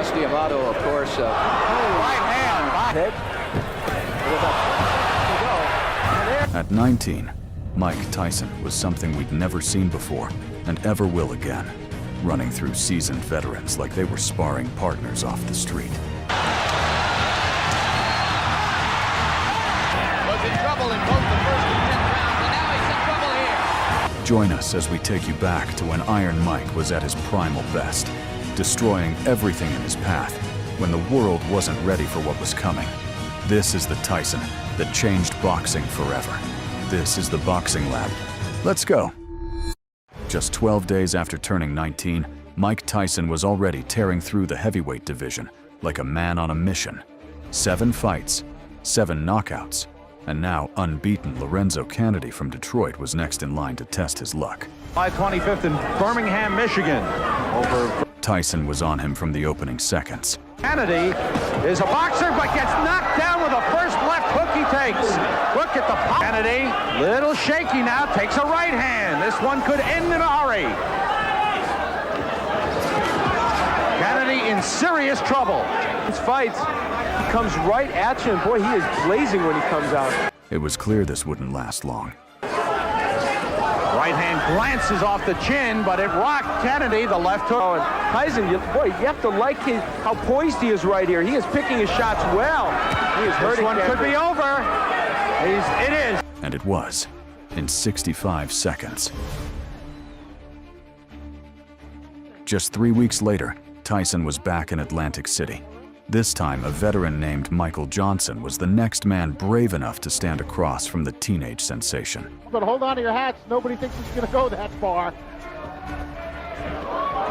Cus D'Amato, of course. Right hand. Head. At 19, Mike Tyson was something we'd never seen before and ever will again, running through seasoned veterans like they were sparring partners off the street. Was in trouble in both the first and 10th rounds, and now he's in trouble here. Join us as we take you back to when Iron Mike was at his primal best, destroying everything in his path when the world wasn't ready for what was coming. This is the Tyson that changed boxing forever. This is the Boxing Lab. Let's go. Just 12 days after turning 19, Mike Tyson was already tearing through the heavyweight division like a man on a mission. 7 fights, 7 knockouts, and now unbeaten Lorenzo Kennedy from Detroit was next in line to test his luck. July 25th in Birmingham, Michigan. Tyson was on him from the opening seconds. Kennedy is a boxer, but gets knocked down with the first left hook he takes. Look at the pop. Kennedy, little shaky now, takes a right hand. This one could end in a hurry. Kennedy in serious trouble. This fight, he comes right at you, and boy, he is blazing when he comes out. It was clear this wouldn't last long. Right hand glances off the chin, but it rocked Kennedy, the left hook. Oh, and Tyson, you have to like how poised he is right here. He is picking his shots well. He is hurting. This one could be over. It is. And it was, in 65 seconds. Just 3 weeks later, Tyson was back in Atlantic City. This time, a veteran named Michael Johnson was the next man brave enough to stand across from the teenage sensation. But hold on to your hats. Nobody thinks it's going to go that far.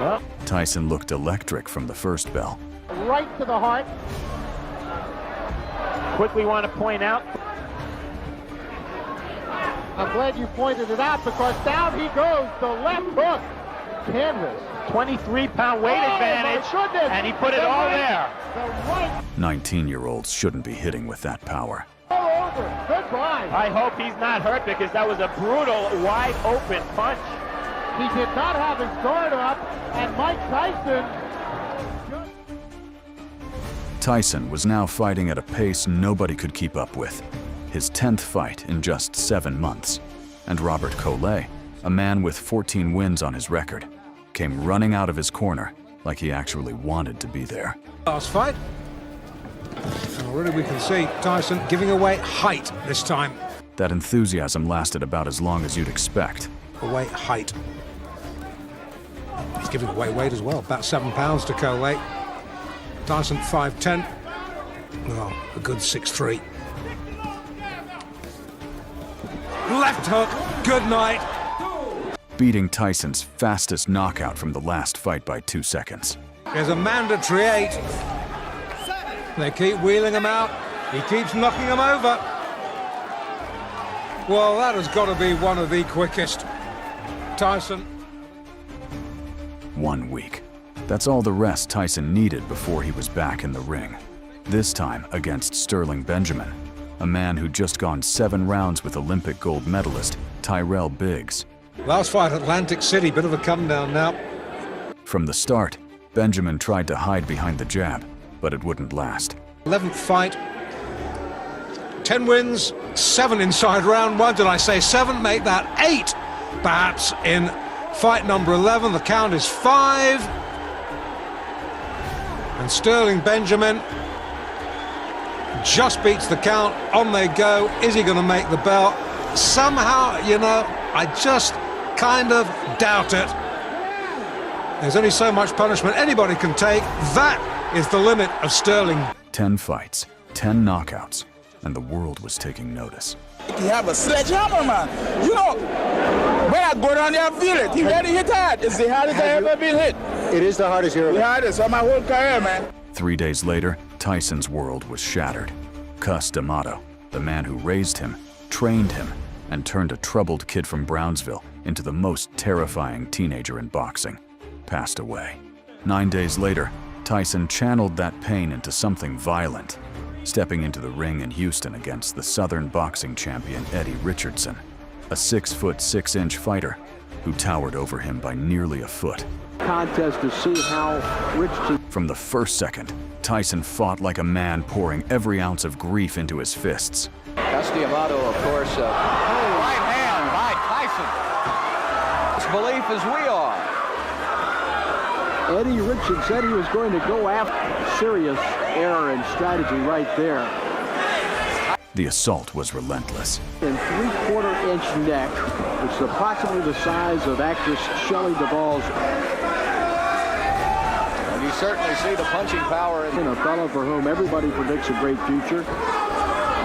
Yep. Tyson looked electric from the first bell. Right to the heart. Quickly want to point out. I'm glad you pointed it out because down he goes, the left hook. Canvas. 23-pound weight advantage, and he put it all there. 19-year-olds shouldn't be hitting with that power. All over. Goodbye. I hope he's not hurt because that was a brutal, wide-open punch. He did not have his guard up, and Mike Tyson was now fighting at a pace nobody could keep up with. His 10th fight in just 7 months. And Robert Collet, a man with 14 wins on his record, came running out of his corner like he actually wanted to be there. Last fight. And already we can see Tyson giving away height this time. That enthusiasm lasted about as long as you'd expect. Away height. He's giving away weight as well, about 7 pounds to Collet. Tyson 5'10". Oh, a good 6'3". Left hook, good night. Beating Tyson's fastest knockout from the last fight by 2 seconds. There's a mandatory 8. They keep wheeling him out. He keeps knocking him over. Well, that has got to be one of the quickest. Tyson. 1 week. That's all the rest Tyson needed before he was back in the ring. This time against Sterling Benjamin, a man who'd just gone 7 rounds with Olympic gold medalist Tyrell Biggs. Last fight, Atlantic City, bit of a come down now. From the start, Benjamin tried to hide behind the jab, but it wouldn't last. 11th fight, 10 wins, 7 inside round 1. Did I say 7? Make that 8, perhaps, in fight number 11. The count is 5. And Sterling Benjamin just beats the count. On they go. Is he going to make the bell? Somehow, you know, I just kind of doubt it. There's only so much punishment anybody can take. That is the limit of Sterling. 10 fights, 10 knockouts, and the world was taking notice. He have a sledgehammer, man. You know, when I go down there, I feel it. He really hit hard. It's the hardest I ever been hit. It is the hardest you're ever. The hardest of my whole career, man. 3 days later, Tyson's world was shattered. Cus D'Amato, the man who raised him, trained him, and turned a troubled kid from Brownsville into the most terrifying teenager in boxing, passed away. 9 days later, Tyson channeled that pain into something violent, stepping into the ring in Houston against the Southern boxing champion Eddie Richardson, a 6'6" fighter who towered over him by nearly a foot. Contest to see how Richardson. From the first second, Tyson fought like a man, pouring every ounce of grief into his fists. Cus D'Amato, of course, right hand by Tyson. His belief as we are. Eddie Richards said he was going to go after. Serious error in strategy right there. The assault was relentless. In 3/4 inch neck, which is approximately the size of actress Shelley Duvall's. And you certainly see the punching power in A fellow for whom everybody predicts a great future.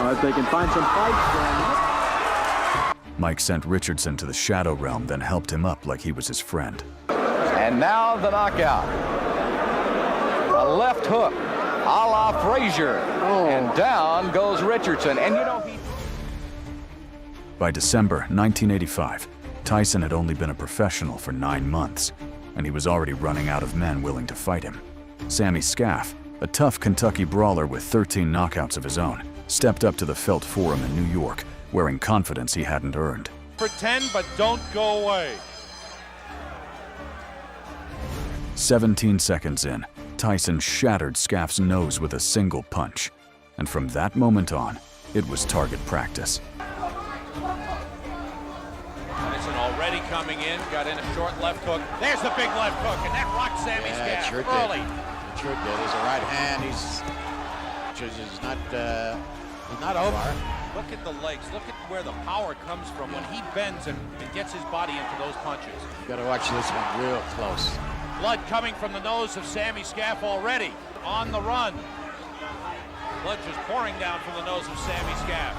If they can find some fights for him. Mike sent Richardson to the shadow realm, then helped him up like he was his friend. And now the knockout. A left hook, a la Frazier. And down goes Richardson. And you know, By December 1985, Tyson had only been a professional for 9 months, and he was already running out of men willing to fight him. Sammy Scaff, a tough Kentucky brawler with 13 knockouts of his own, stepped up to the Felt Forum in New York, wearing confidence he hadn't earned. Pretend, but don't go away. 17 seconds in, Tyson shattered Scaff's nose with a single punch. And from that moment on, it was target practice. Tyson already coming in, got in a short left hook. There's the big left hook, and that rocked Sammy Scaff sure early. It sure did. He's a right hand. He's not over. Look at the legs. Look at where the power comes from when he bends and gets his body into those punches. You got to watch this one real close. Blood coming from the nose of Sammy Scaff already. On the run. Blood just pouring down from the nose of Sammy Scaff.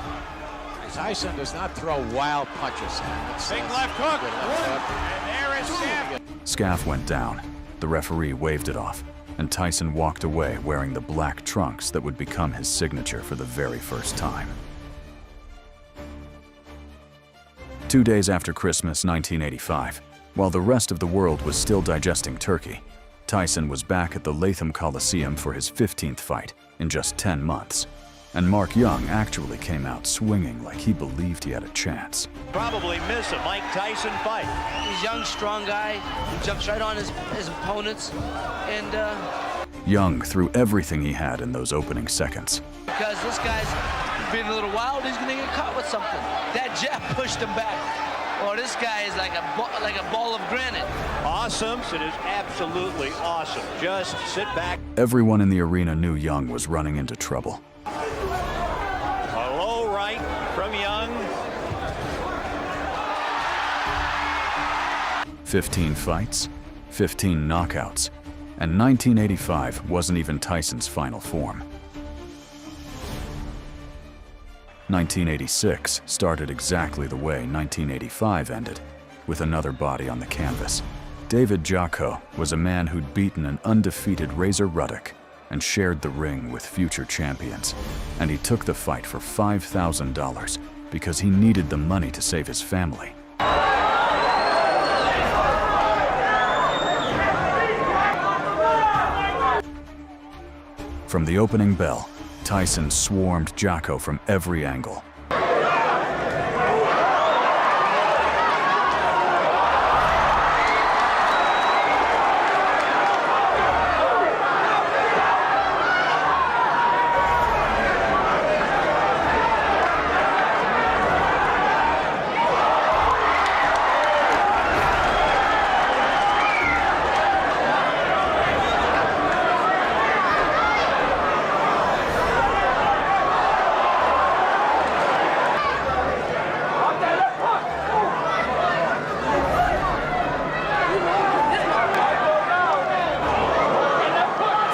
Tyson does not throw wild punches. Big left hook. And there is Scaff. Scaff went down. The referee waved it off, and Tyson walked away wearing the black trunks that would become his signature for the very first time. 2 days after Christmas 1985, while the rest of the world was still digesting turkey, Tyson was back at the Latham Coliseum for his 15th fight in just 10 months. And Mark Young actually came out swinging like he believed he had a chance. Probably miss a Mike Tyson fight. He's a young, strong guy who jumps right on his opponents. And Young threw everything he had in those opening seconds. because this guy's been a little wild, he's going to get caught with something. That jab pushed him back. Oh, this guy is like a ball of granite. Awesome. It is absolutely awesome. Just sit back. Everyone in the arena knew Young was running into trouble. A low right from Young. 15 fights, 15 knockouts, and 1985 wasn't even Tyson's final form. 1986 started exactly the way 1985 ended, with another body on the canvas. David Jocko was a man who'd beaten an undefeated Razor Ruddock and shared the ring with future champions. And he took the fight for $5,000 because he needed the money to save his family. From the opening bell, Tyson swarmed Jocko from every angle.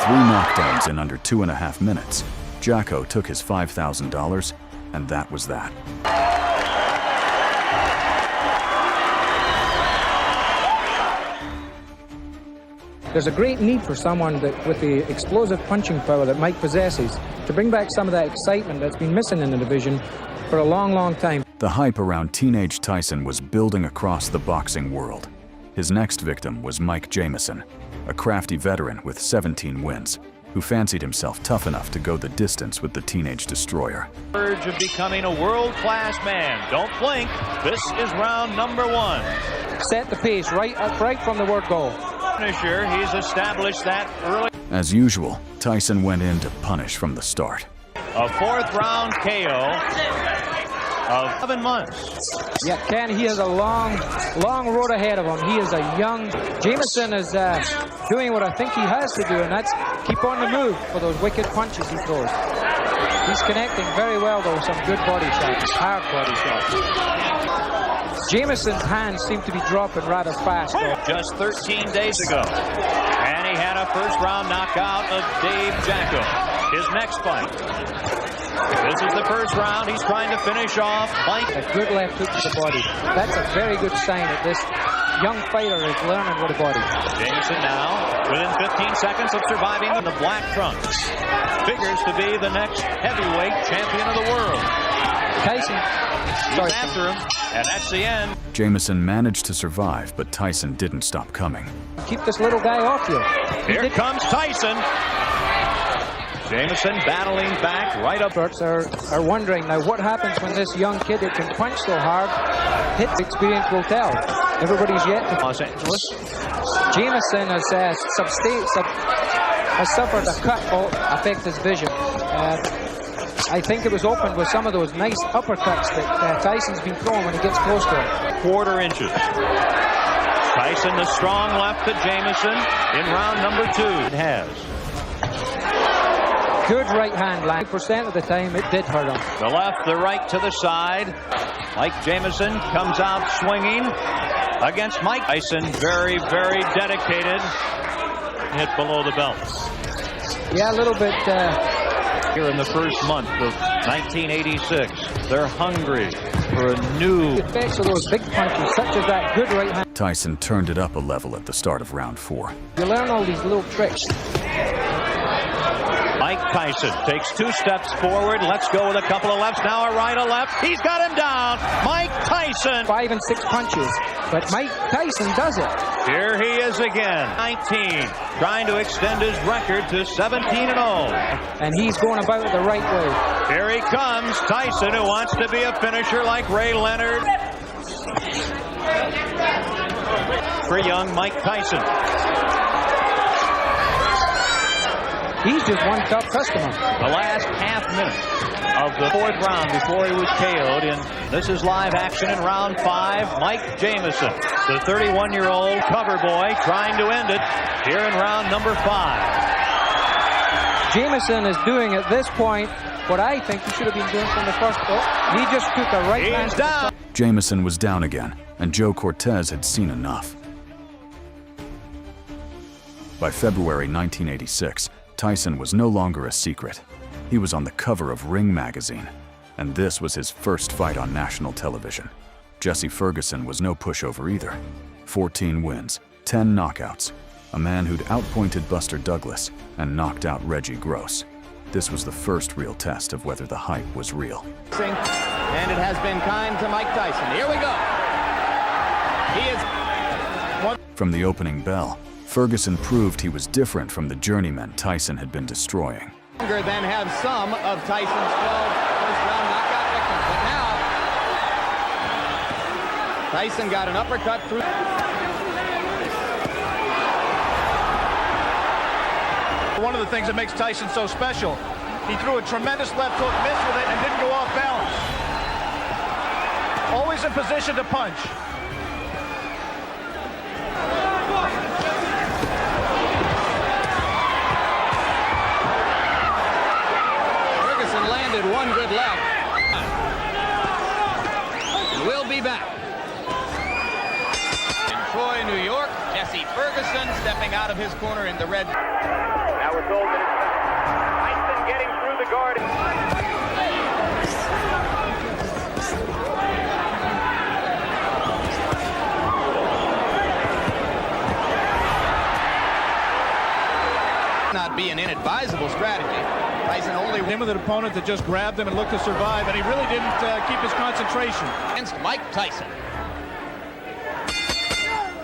Three knockdowns in under 2.5 minutes. Jocko took his $5,000, and that was that. There's a great need for someone with the explosive punching power that Mike possesses to bring back some of that excitement that's been missing in the division for a long, long time. The hype around teenage Tyson was building across the boxing world. His next victim was Mike Jamison, a crafty veteran with 17 wins. who fancied himself tough enough to go the distance with the teenage destroyer. Verge of becoming a world-class man. Don't blink. This is round number 1. Set the pace right from the word go. Finisher, he's established that early. As usual, Tyson went in to punish from the start. A 4th round KO of 7 months. Yeah, Ken, he has a long road ahead of him. He is a young... Jameson is doing what I think he has to do, and that's keep on the move for those wicked punches he throws. He's connecting very well, though, with some good body shots, hard body shots. Jameson's hands seem to be dropping rather fast, though. Just 13 days ago. And he had a first-round knockout of Dave Jacko. His next fight. This is the first round. He's trying to finish off Mike. A good left hook to the body. That's a very good sign that this young fighter is learning with the body. Jameson now, within 15 seconds of surviving in the black trunks. Figures to be the next heavyweight champion of the world. Tyson. He's after him, and that's the end. Jameson managed to survive, but Tyson didn't stop coming. Keep this little guy off you. Here comes Tyson. Jameson battling back right up. Are wondering now what happens when this young kid that can punch so hard hits. Experience will tell. Everybody's yet to Los Angeles. Jameson has suffered a cut that affects his vision. I think it was opened with some of those nice uppercuts that Tyson's been throwing when he gets close to him. 1/4 inches. Tyson, the strong left to Jameson in round number 2. It has. Good right hand line. 90% of the time it did hurt him. The left, the right to the side. Mike Jameson comes out swinging against Mike Tyson. Very, very dedicated. Hit below the belt. Yeah, a little bit. Here in the first month of 1986, they're hungry for a new... The effects of those big punches, such as that good right hand. Tyson turned it up a level at the start of round 4. You learn all these little tricks. Mike Tyson takes 2 steps forward. Let's go with a couple of lefts. Now a right, a left. He's got him down. Mike Tyson. 5 and 6 punches. But Mike Tyson does it. Here he is again. 19. Trying to extend his record to 17-0. And he's going about it the right way. Here he comes. Tyson, who wants to be a finisher like Ray Leonard. For young Mike Tyson. He's just one tough customer. The last half minute of the 4th round before he was KO'd. And this is live action in round 5. Mike Jameson, the 31-year-old cover boy, trying to end it here in round number 5. Jameson is doing at this point what I think he should have been doing from the first. He just took a right hand. He's down. Jameson was down again, and Joe Cortez had seen enough. By February 1986, Tyson was no longer a secret. He was on the cover of Ring magazine, and this was his first fight on national television. Jesse Ferguson was no pushover either. 14 wins, 10 knockouts, a man who'd outpointed Buster Douglas and knocked out Reggie Gross. This was the first real test of whether the hype was real. And it has been kind to Mike Tyson. Here we go. He is... From the opening bell, Ferguson proved he was different from the journeymen Tyson had been destroying. Longer than have some of Tyson's 12 first-round knockout victims. But now, Tyson got an uppercut through... One of the things that makes Tyson so special, he threw a tremendous left hook, missed with it, and didn't go off balance. Always in position to punch. Ferguson landed one good left. We'll be back. In Troy, New York, Jesse Ferguson stepping out of his corner in the red. Now we're told that it's Tyson getting through the guard. Not be an inadvisable strategy. Tyson only Him with an opponent that just grabbed him and looked to survive, and he really didn't keep his concentration. against Mike Tyson.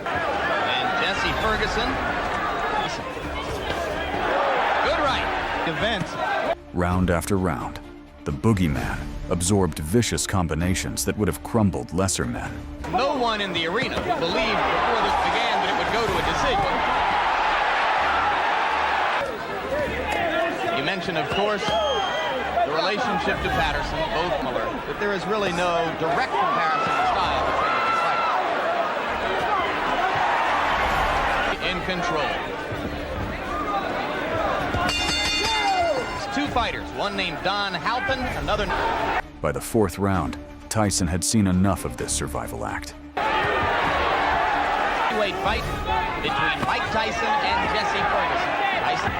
And Jesse Ferguson. Good right. event. Round after round, the boogeyman absorbed vicious combinations that would have crumbled lesser men. No one in the arena believed before this began that it would go to a decision. You mentioned, of course, the relationship to Patterson, both Miller, that there is really no direct comparison in style between the two fighters. In control. It's two fighters, one named Don Halpin, another... By the fourth round, Tyson had seen enough of this survival act. Heavyweight fight between Mike Tyson and Jesse Ferguson. Tyson.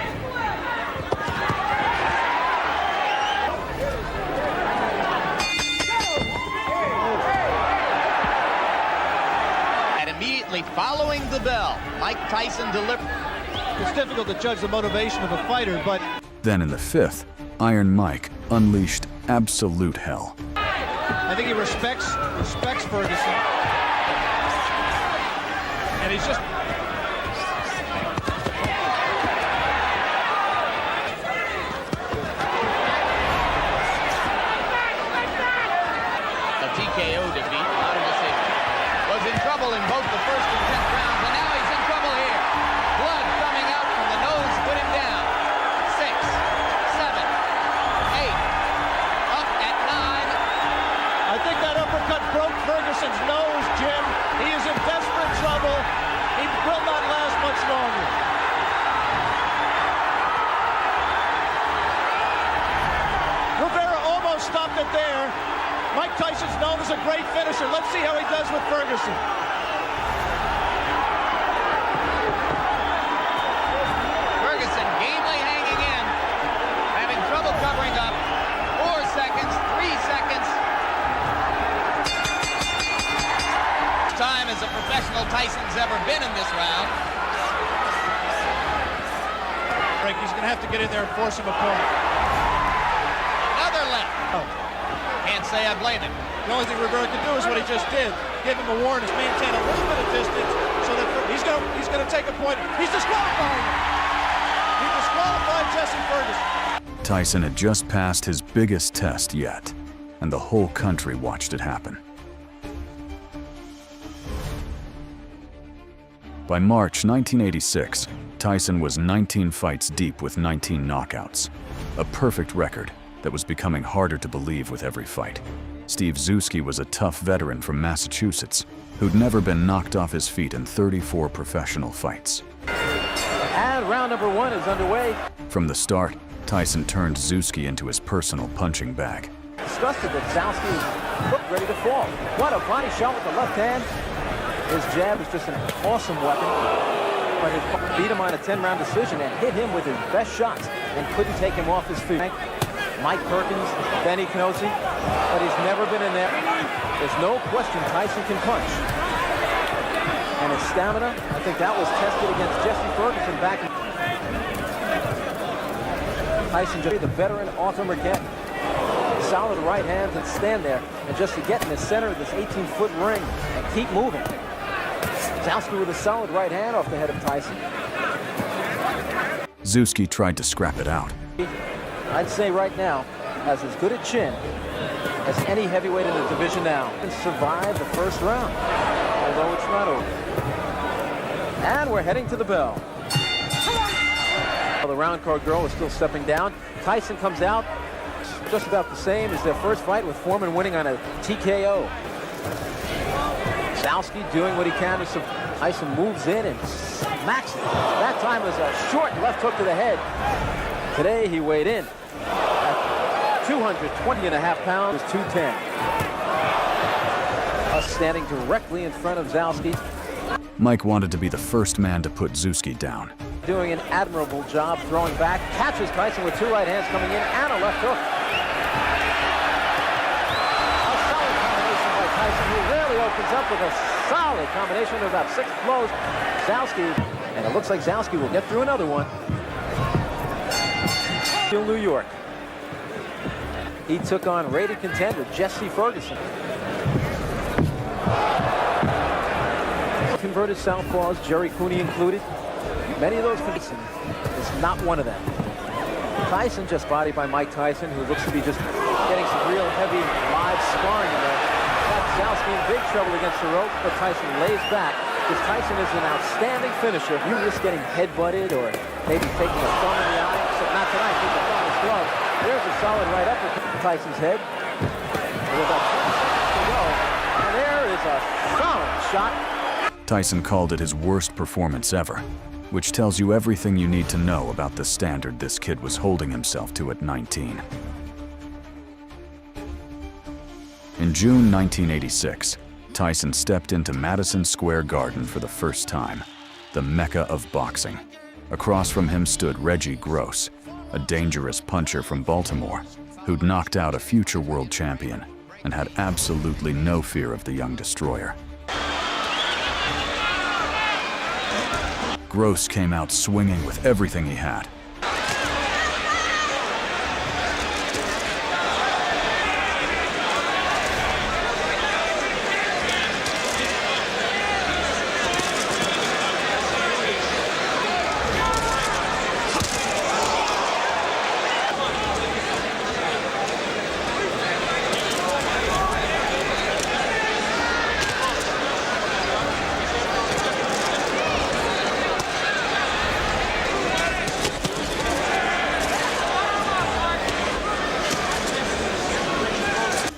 And immediately following the bell, Mike Tyson delivered. It's difficult to judge the motivation of a fighter, but... Then in the fifth, Iron Mike unleashed absolute hell. I think he respects Ferguson. And he's just... A TKO defeat, not a decision. Was in trouble in both the first and 10th rounds, and now he's in trouble here. Blood coming out from the nose, put him down. 6, 7, 8, up at 9. I think that uppercut broke Ferguson's nose, Jim. He is in desperate trouble. He will not last much longer. Rivera almost stopped it there. Mike Tyson's known as a great finisher. Let's see how he does with Ferguson. Ferguson gamely hanging in, having trouble covering up. 4 seconds, 3 seconds. Time as a professional Tyson's ever been in this round. He's going to have to get in there and force him apart. Another left. Oh. Can't say I blame him. The only thing Rivera can do is what he just did. Give him a warning, maintain a little bit of distance so that he's going to take a point. He's disqualifying him. He disqualified Jesse Ferguson. Tyson had just passed his biggest test yet, and the whole country watched it happen. By March 1986, Tyson was 19 fights deep with 19 knockouts, a perfect record that was becoming harder to believe with every fight. Steve Zuski was a tough veteran from Massachusetts who'd never been knocked off his feet in 34 professional fights. And round number 1 is underway. From the start, Tyson turned Zuski into his personal punching bag. Disgusted that Zalski is looked ready to fall. What a body shot with the left hand. His jab is just an awesome weapon. But his beat him on a 10-round decision and hit him with his best shots and couldn't take him off his feet. Mike Perkins, Benny Canosi, but he's never been in there. There's no question Tyson can punch. And his stamina, I think that was tested against Jesse Ferguson back. Tyson, the veteran Arthur Marquette, solid right hands and stand there, and just to get in the center of this 18-foot ring and keep moving. Zalski with a solid right hand off the head of Tyson. Zuski tried to scrap it out. I'd say right now has as good a chin as any heavyweight in the division now, and survived the first round, although it's not over. And we're heading to the bell. Well, the round card girl is still stepping down. Tyson comes out just about the same as their first fight, with Foreman winning on a TKO. Zalski doing what he can to Tyson moves in and smacks it. That time was a short left hook to the head. Today he weighed in at 220.5 pounds, 210. Standing directly in front of Zalski. Mike wanted to be the first man to put Zuski down. Doing an admirable job throwing back. Catches Tyson with 2 right hands coming in and a left hook. A solid combination by Tyson, who rarely opens up with a solid combination of about 6 blows. Zalski, and it looks like Zalski will get through another one. New York. He took on rated contender Jesse Ferguson. Converted southpaws, Jerry Cooney included. Many of those Ferguson is not one of them. Tyson just bodied by Mike Tyson, who looks to be just getting some real heavy live sparring in there. Got Zalski in big trouble against the rope, but Tyson lays back. Because Tyson is an outstanding finisher. If you risk getting head-butted or maybe taking a thumb in the eye, except not tonight, take a thumb in his glove. There's a solid right uppercut to Tyson's head. With about 20 seconds to go, and there is a solid shot. Tyson called it his worst performance ever, which tells you everything you need to know about the standard this kid was holding himself to at 19. In June 1986, Tyson stepped into Madison Square Garden for the first time, the mecca of boxing. Across from him stood Reggie Gross, a dangerous puncher from Baltimore, who'd knocked out a future world champion and had absolutely no fear of the young destroyer. Gross came out swinging with everything he had.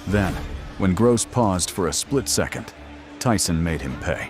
Then, when Gross paused for a split second, Tyson made him pay.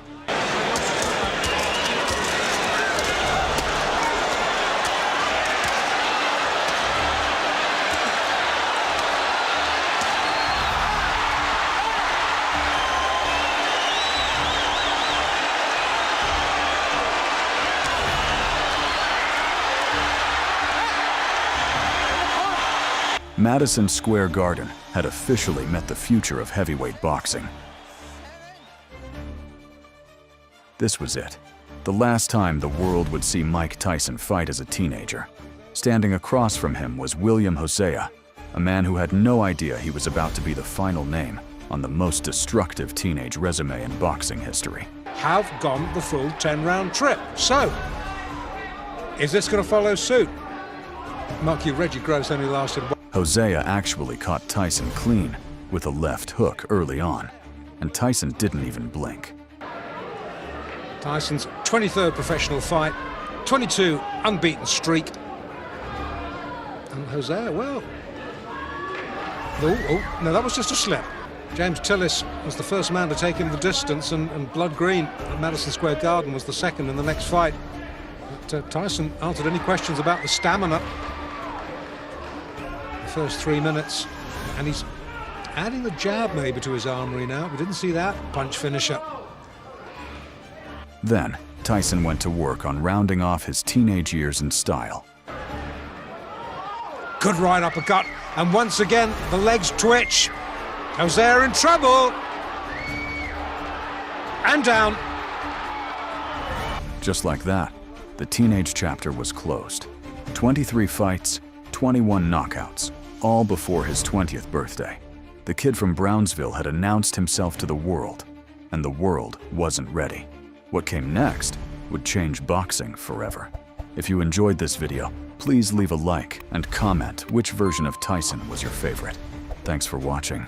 Madison Square Garden had officially met the future of heavyweight boxing. This was it. The last time the world would see Mike Tyson fight as a teenager. Standing across from him was William Hosea, a man who had no idea he was about to be the final name on the most destructive teenage resume in boxing history. Have gone the full 10-round trip. So, is this going to follow suit? Mark you, Reggie Gross only lasted one. Hosea actually caught Tyson clean with a left hook early on, and Tyson didn't even blink. Tyson's 23rd professional fight, 22 unbeaten streak. And Hosea, well... Oh, no, that was just a slip. James Tillis was the first man to take him the distance, and Blood Green at Madison Square Garden was the second in the next fight. But Tyson answered any questions about the stamina. First 3 minutes, and he's adding the jab maybe to his armory now. We didn't see that punch finisher. Then Tyson went to work on rounding off his teenage years in style. Good right uppercut, and once again the legs twitch. Hosea in trouble, and down. Just like that, the teenage chapter was closed. 23 fights, 21 knockouts. All before his 20th birthday. The kid from Brownsville had announced himself to the world, and the world wasn't ready. What came next would change boxing forever. If you enjoyed this video, please leave a like and comment which version of Tyson was your favorite. Thanks for watching.